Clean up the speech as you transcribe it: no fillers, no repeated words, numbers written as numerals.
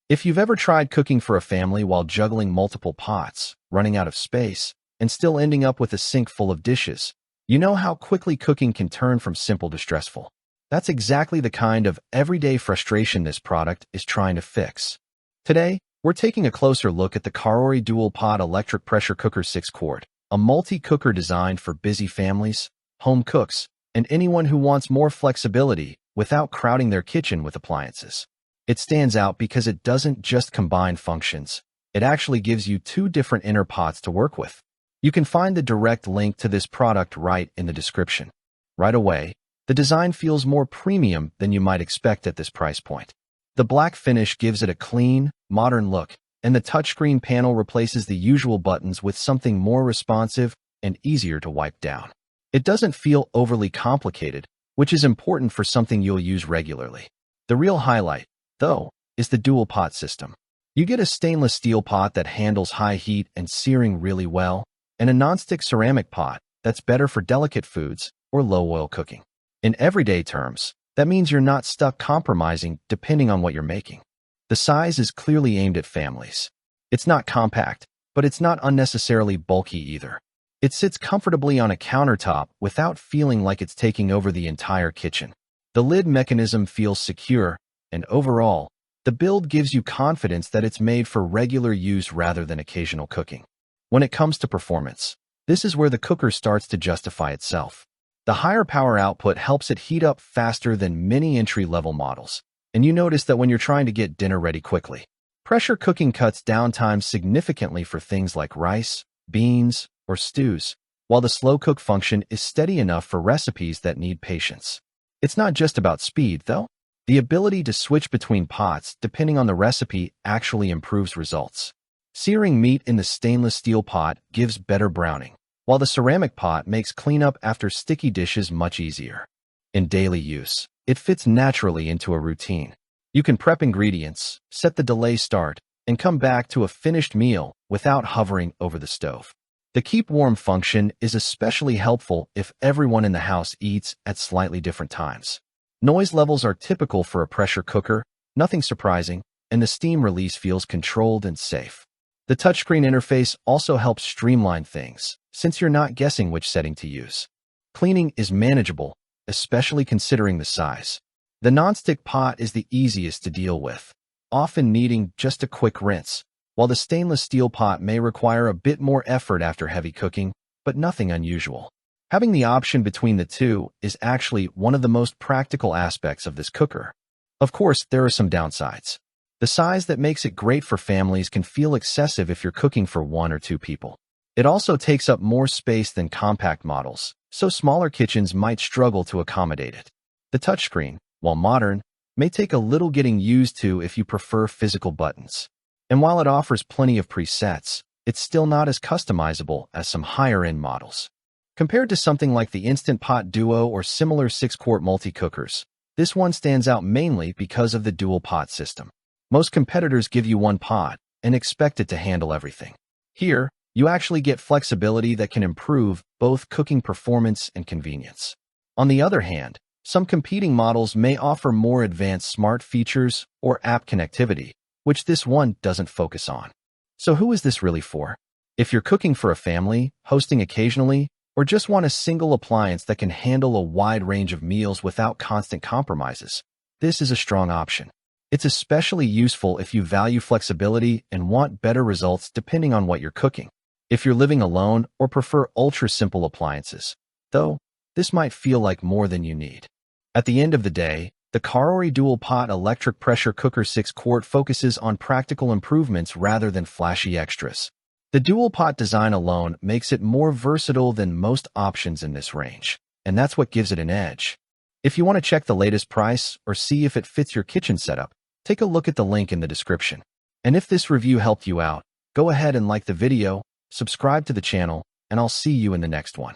If you've ever tried cooking for a family while juggling multiple pots, running out of space, and still ending up with a sink full of dishes, you know how quickly cooking can turn from simple to stressful. That's exactly the kind of everyday frustration this product is trying to fix. Today, we're taking a closer look at the Carori Dual Pot Electric Pressure Cooker 6-quart, a multi-cooker designed for busy families, home cooks, and anyone who wants more flexibility without crowding their kitchen with appliances. It stands out because it doesn't just combine functions. It actually gives you two different inner pots to work with. You can find the direct link to this product right in the description. Right away, the design feels more premium than you might expect at this price point. The black finish gives it a clean, modern look, and the touchscreen panel replaces the usual buttons with something more responsive and easier to wipe down. It doesn't feel overly complicated, which is important for something you'll use regularly. The real highlight, though, is the dual pot system. You get a stainless steel pot that handles high heat and searing really well, and a nonstick ceramic pot that's better for delicate foods or low-oil cooking. In everyday terms, that means you're not stuck compromising depending on what you're making. The size is clearly aimed at families. It's not compact, but it's not unnecessarily bulky either. It sits comfortably on a countertop without feeling like it's taking over the entire kitchen. The lid mechanism feels secure, and overall, the build gives you confidence that it's made for regular use rather than occasional cooking. When it comes to performance, this is where the cooker starts to justify itself. The higher power output helps it heat up faster than many entry-level models, and you notice that when you're trying to get dinner ready quickly. Pressure cooking cuts down time significantly for things like rice, beans, or stews, while the slow cook function is steady enough for recipes that need patience. It's not just about speed, though. The ability to switch between pots, depending on the recipe, actually improves results. Searing meat in the stainless steel pot gives better browning, while the ceramic pot makes cleanup after sticky dishes much easier. In daily use, it fits naturally into a routine. You can prep ingredients, set the delay start, and come back to a finished meal without hovering over the stove. The keep warm function is especially helpful if everyone in the house eats at slightly different times. Noise levels are typical for a pressure cooker, nothing surprising, and the steam release feels controlled and safe. The touchscreen interface also helps streamline things, since you're not guessing which setting to use. Cleaning is manageable, especially considering the size. The nonstick pot is the easiest to deal with, often needing just a quick rinse, while the stainless steel pot may require a bit more effort after heavy cooking, but nothing unusual. Having the option between the two is actually one of the most practical aspects of this cooker. Of course, there are some downsides. The size that makes it great for families can feel excessive if you're cooking for one or two people. It also takes up more space than compact models, so smaller kitchens might struggle to accommodate it. The touchscreen, while modern, may take a little getting used to if you prefer physical buttons. And while it offers plenty of presets, it's still not as customizable as some higher-end models. Compared to something like the Instant Pot Duo or similar 6-quart multi-cookers, this one stands out mainly because of the dual pot system. Most competitors give you one pot and expect it to handle everything. Here, you actually get flexibility that can improve both cooking performance and convenience. On the other hand, some competing models may offer more advanced smart features or app connectivity, which this one doesn't focus on. So who is this really for? If you're cooking for a family, hosting occasionally, or just want a single appliance that can handle a wide range of meals without constant compromises, this is a strong option. It's especially useful if you value flexibility and want better results depending on what you're cooking. If you're living alone or prefer ultra-simple appliances, though, this might feel like more than you need. At the end of the day, the Carori Dual Pot Electric Pressure Cooker 6-quart focuses on practical improvements rather than flashy extras. The dual pot design alone makes it more versatile than most options in this range, and that's what gives it an edge. If you want to check the latest price or see if it fits your kitchen setup, take a look at the link in the description. And if this review helped you out, go ahead and like the video, subscribe to the channel, and I'll see you in the next one.